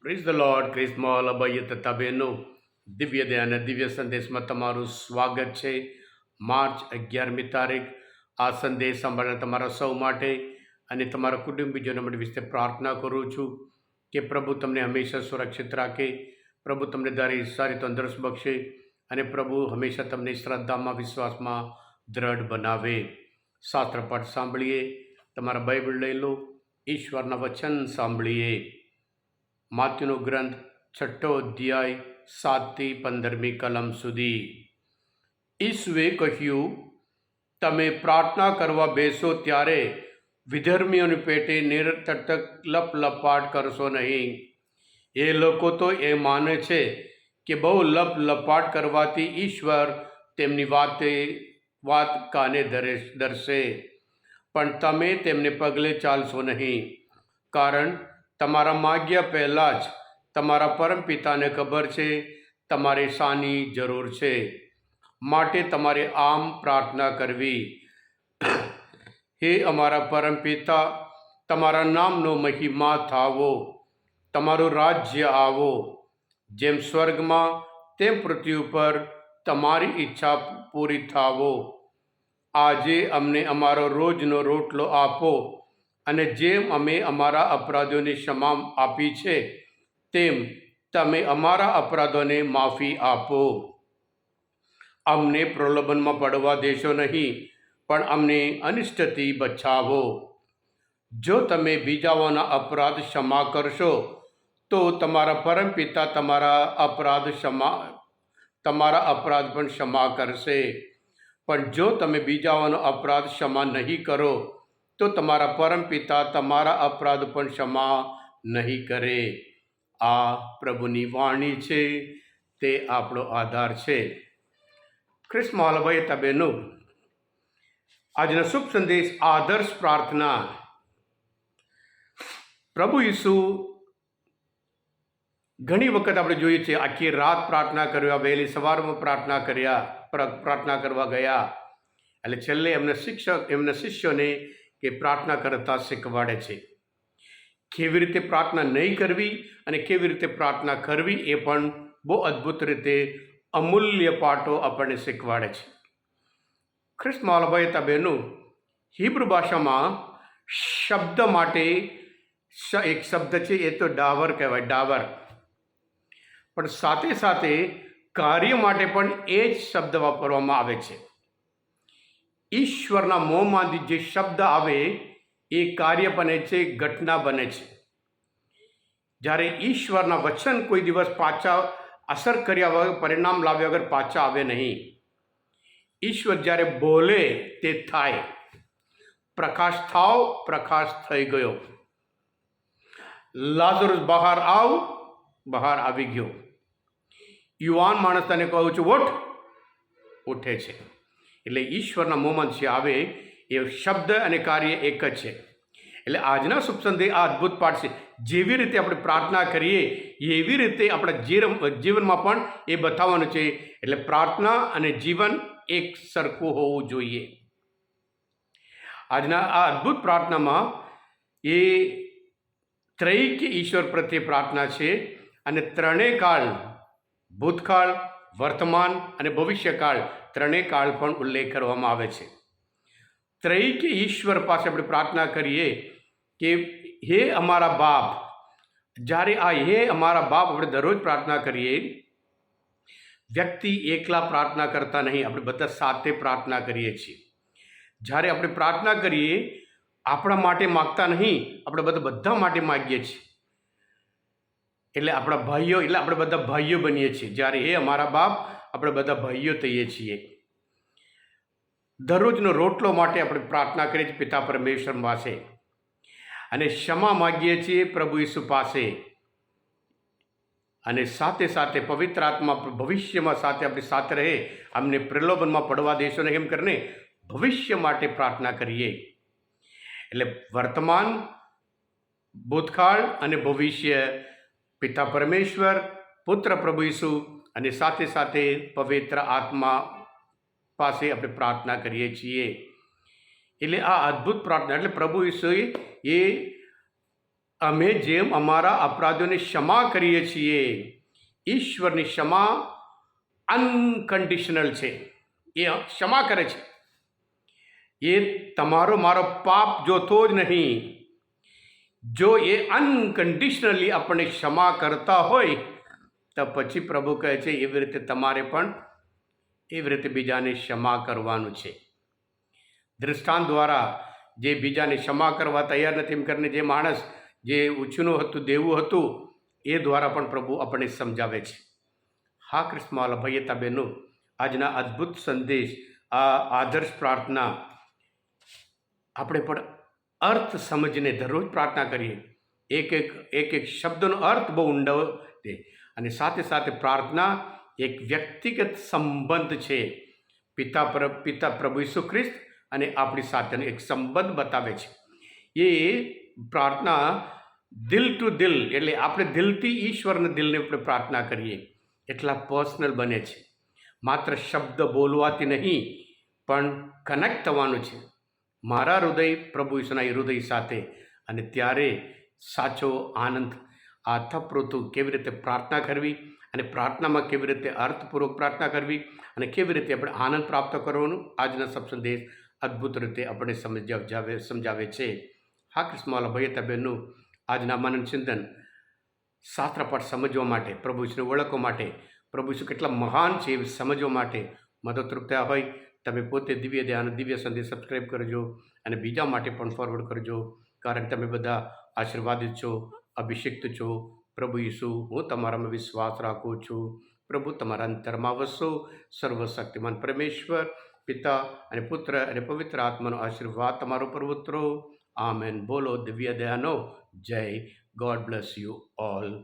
Praise the Lord. ક્રિસ્મોલ અભય તથા બહેનો, દિવ્ય દયા અને દિવ્ય સંદેશમાં તમારું સ્વાગત છે. માર્ચ 11મી તારીખ. આ સંદેશ સાંભળનાર તમારા સૌ માટે અને તમારા કુટુંબીજનો માટે વિશે પ્રાર્થના કરું છું કે પ્રભુ તમને હંમેશા સુરક્ષિત રાખે, પ્રભુ તમને ધારી સારી તંદુરસ્ત બક્ષે અને પ્રભુ હંમેશા તમને શ્રદ્ધામાં, વિશ્વાસમાં દ્રઢ બનાવે. શાસ્ત્રપાઠ સાંભળીએ. તમારા બાઇબલ લઈ લો, ઈશ્વરના વચન સાંભળીએ. માથ્યુનો ગ્રંથ 6 અધ્યાય 7થી 15મી કલમ સુધી. ઈસુએ કહ્યું, તમે પ્રાર્થના કરવા બેસો ત્યારે વિધર્મીઓની પેટે નિરર્થક લપલપાટ કરશો નહીં. એ લોકો તો એ માને છે કે બહુ લપલપાટ કરવાથી ઈશ્વર તેમની વાત કાને ધરશે. પણ તમે તેમને પગલે ચાલશો નહીં, કારણ તમારા માગ્યા પહેલાં જ તમારા પરમપિતાને ખબર છે તમારે શાની જરૂર છે. માટે તમારે આમ પ્રાર્થના કરવી: હે અમારા પરમપિતા, તમારા નામનો મહિમા થાવો, તમારું રાજ્ય આવો, જેમ સ્વર્ગમાં તેમ પૃથ્વી ઉપર તમારી ઈચ્છા પૂરી થાવો. આજે અમને અમારો રોજનો રોટલો આપો, અને જેમ અમે અમારા અપરાધોની ક્ષમા આપી છે તેમ તમે અમારા અપરાધોને માફી આપો. અમને પ્રલોભનમાં પડવા દેશો નહીં, પણ અમને અનિષ્ટથી બચાવો. જો તમે બીજાઓના અપરાધ ક્ષમા કરશો તો તમારા પરમપિતા તમારા અપરાધ પણ ક્ષમા કરશે. પણ જો તમે બીજાઓનો અપરાધ ક્ષમા નહીં કરો તો તમારા પરમપિતા તમારા અપરાધ પણ ક્ષમા નહીં કરે. આ પ્રભુની વાણી છે, તે આપણો આધાર છે. ખ્રિસ્મોલ ભાઈ તબેનો, આજનો શુભ સંદેશ આદર્શ પ્રાર્થના. પ્રભુ ઈસુ ઘણી વખત આપણે જોઈએ છે, આખી રાત પ્રાર્થના કર્યા, વહેલી સવારમાં પ્રાર્થના કરવા ગયા. એટલે છેલ્લે એમના શિષ્યોને કે પ્રાર્થના કરતા શીખવાડે છે. કેવી રીતે પ્રાર્થના નહીં કરવી અને કેવી રીતે પ્રાર્થના કરવી, એ પણ બહુ અદ્ભુત રીતે અમૂલ્ય પાઠો આપણને શીખવાડે છે. ખ્રિસ્મોલ ભાઈ તબેનો, હિબ્રુ ભાષામાં શબ્દ માટે એક શબ્દ છે, એ તો ડાવર કહેવાય, ડાવર. પણ સાથે સાથે કાર્ય માટે પણ એ જ શબ્દ વાપરવામાં આવે છે. ઈશ્વરના મોંમાંથી જે શબ્દ આવે એ કાર્ય બને છે, ઘટના બને છે. જ્યારે ઈશ્વરના વચન કોઈ દિવસ પાછા અસર કર્યા વગર, પરિણામ લાવ્યા વગર પાછા આવે નહીં. ઈશ્વર જ્યારે બોલે તે થાય. પ્રકાશ થાવ, પ્રકાશ થઈ ગયો. લાઝરુસ બહાર આવ, બહાર આવી ગયો. યુવાન માણસ તને કહું છું ઉઠ, ઉઠે છે. એટલે ઈશ્વરના મોંમાં જે આવે એ શબ્દ અને કાર્ય એક જ છે. એટલે આજના શુભ સંદેશ આ અદ્ભુત પાઠ છે. જેવી રીતે આપણે પ્રાર્થના કરીએ એવી રીતે આપણા જીવનમાં પણ એ બતાવવાનું છે. એટલે પ્રાર્થના અને જીવન એક સરખું હોવું જોઈએ. આજના આ અદ્ભુત પ્રાર્થનામાં એ ત્રૈક ઈશ્વર પ્રત્યે પ્રાર્થના છે, અને ત્રણેય કાળ, ભૂતકાળ, વર્તમાન અને ભવિષ્યકાળ, ત્રણેય કાળ પણ ઉલ્લેખ કરવામાં આવે છે. ત્રૈક ઈશ્વર પાસે આપણે પ્રાર્થના કરીએ કે હે અમારા બાપ. જ્યારે આ હે અમારા બાપ આપણે દરરોજ પ્રાર્થના કરીએ, વ્યક્તિ એકલા પ્રાર્થના કરતા નહીં, આપણે બધા સાથે પ્રાર્થના કરીએ છીએ. જ્યારે આપણે પ્રાર્થના કરીએ, આપણા માટે માગતા નહીં, આપણે બધા માટે માગીએ છીએ. એટલે આપણા ભાઈઓ, એટલે આપણે બધા ભાઈઓ બનીએ છીએ. જ્યારે હે અમારા બાપ, આપણે બધા ભાઈઓ થઈએ છીએ. દરરોજનો રોટલો માટે આપણે પ્રાર્થના કરીએ છીએ પિતા પરમેશ્વર પાસે, અને ક્ષમા માગીએ છીએ પ્રભુ ઈસુ પાસે. અને સાથે સાથે પવિત્ર આત્મા ભવિષ્યમાં સાથે આપણી સાથે રહે, અમને પ્રલોભનમાં પડવા દેશો નહીં, એમ કરીને ભવિષ્ય માટે પ્રાર્થના કરીએ. એટલે વર્તમાન, ભૂતકાળ અને ભવિષ્ય પિતા પરમેશ્વર, પુત્ર પ્રભુ ઈસુ અને સાથે સાથે પવિત્ર આત્મા પાસે આપણે પ્રાર્થના કરીએ છીએ. એટલે આ અદ્ભુત પ્રાર્થના, એટલે પ્રભુ ઈસુએ એ અમે જેમ અમારા અપરાધોને ક્ષમા કરીએ છીએ. ઈશ્વરની ક્ષમા અનકન્ડિશનલ છે. એ ક્ષમા કરે છે. એ તમારો મારો પાપ જોતો જ નહીં. જો એ અનકન્ડિશનલી આપણને ક્ષમા કરતા હોય તો પછી પ્રભુ કહે છે એવી રીતે તમારે પણ એવી રીતે બીજાને ક્ષમા કરવાનું છે. દૃષ્ટાંત દ્વારા જે બીજાને ક્ષમા કરવા તૈયાર નથી એમ કરીને જે માણસ જે ઉછીનું હતું દેવું હતું એ દ્વારા પણ પ્રભુ આપણને સમજાવે છે. હા ક્રિસ્માવાલા ભાઈ તા બહેનો, આજના અદ્ભુત સંદેશ, આ આદર્શ પ્રાર્થના આપણે પણ અર્થ સમજીને દરરોજ પ્રાર્થના કરીએ. એક એક શબ્દનો અર્થ બહુ ઊંડો છે. અને સાથે સાથે પ્રાર્થના એક વ્યક્તિગત સંબંધ છે. પિતા પ્રભુ ઈસુ ખ્રિસ્ત અને આપણી સાથેનો એક સંબંધ બતાવે છે. એ પ્રાર્થના દિલ ટુ દિલ, એટલે આપણે દિલથી ઈશ્વરના દિલને આપણે પ્રાર્થના કરીએ એટલા પર્સનલ બને છે. માત્ર શબ્દ બોલવાથી નહીં પણ કનેક્ટ થવાનું છે મારા હૃદય પ્રભુ ઈસુના હૃદય સાથે. અને ત્યારે સાચો આનંદ આ થપ્રોતું કેવી રીતે પ્રાર્થના કરવી અને પ્રાર્થનામાં કેવી રીતે અર્થપૂર્વક પ્રાર્થના કરવી અને કેવી રીતે આપણે આનંદ પ્રાપ્ત કરવાનું આજના સત્સંદેશ અદ્ભુત રીતે આપણે સમજાવે છે. હા ક્રિસ્માવાલા ભાઈ તા બહેનો, આજના મનન ચિંતન શાસ્ત્રપાઠ સમજવા માટે, પ્રભુ ઈસુને ઓળખવા માટે, પ્રભુ ઈસુ કેટલા મહાન છે એ સમજવા માટે મદદરૂપ થયા હોય તમે પોતે દિવ્ય ધ્યાન દિવ્ય સંદેશ સબસ્ક્રાઈબ કરજો અને બીજા માટે પણ ફોરવર્ડ કરજો. કારણ કે તમે બધા આશીર્વાદિત છો, અભિષિક્ત છો. પ્રભુ ઈસુ, હું તમારામાં વિશ્વાસ રાખું છું. પ્રભુ તમારા અંતરમાં વસો. સર્વશક્તિમાન પરમેશ્વર પિતા અને પુત્ર અને પવિત્ર આત્માનો આશીર્વાદ તમારો પર ઉતરો. આમેન. બોલો દિવ્ય દયાનો જય. God bless you all.